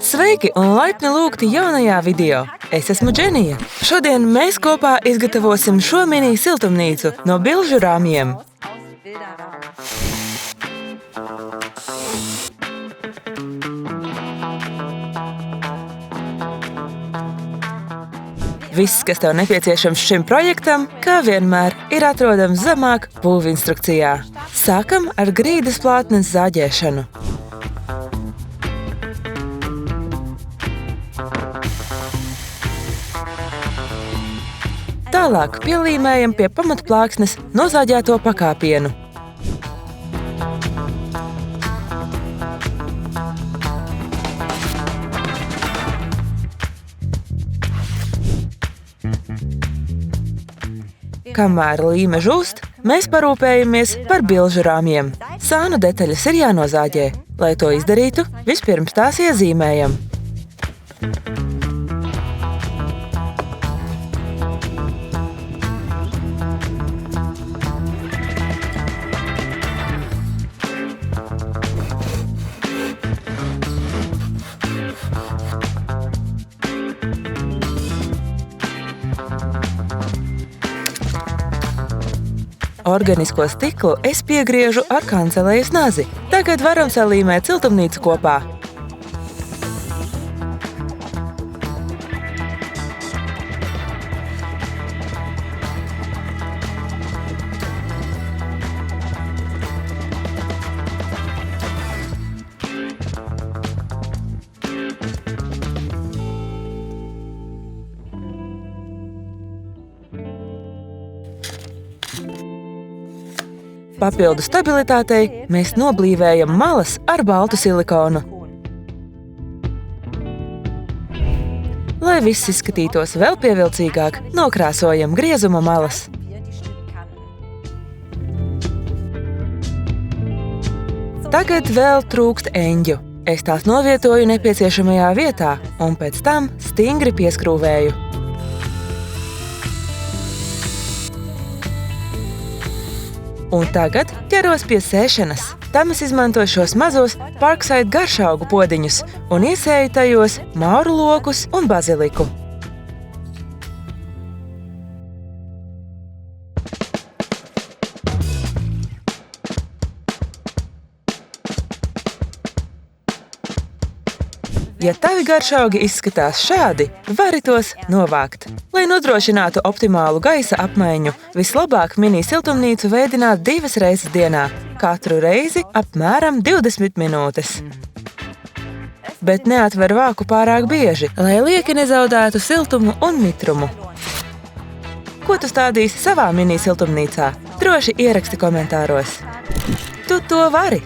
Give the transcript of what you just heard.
Sveiki un laipni lūgti jaunajā video! Es esmu Dženija. Šodien mēs kopā izgatavosim šo mini siltumnīcu no bilžu rāmjiem. Viss, kas tev nepieciešams šim projektam, kā vienmēr, ir atrodams zemāk būvinstrukcijā. Sākam ar grīdas plātnes zāģēšanu. Tālāk pielīmējam pie pamatplāksnes nozāģēto pakāpienu. Kamēr līme žūst, mēs parūpējamies par bilžu rāmjiem. Sānu detaļas ir jānozāģē. Lai to izdarītu, vispirms tās iezīmējam. Organisko stiklu es piegriežu ar kancelejas nazi. Tagad varam salīmēt siltumnīcu kopā. Papildu stabilitātei mēs noblīvējam malas ar baltu silikonu. Lai viss izskatītos vēl pievilcīgāk, nokrāsojam griezuma malas. Tagad vēl trūkst eņģu. Es tās novietoju nepieciešamajā vietā un pēc tam stingri pieskrūvēju. Un tagad ķeros pie sēšanas. Tam es izmantoju šos mazos Parkside garšaugu podiņus un iesēju tajos mauru lokus un baziliku. Ja tavi garšaugi izskatās šādi, vari tos novākt. Lai nodrošinātu optimālu gaisa apmaiņu, vislabāk mini siltumnīcu veidināt 2 reizes dienā, katru reizi apmēram 20 minūtes. Bet neatver vāku pārāk bieži, lai lieki nezaudētu siltumu un mitrumu. Ko tu stādīsi savā mini siltumnīcā? Droši ieraksti komentāros. Tu to vari!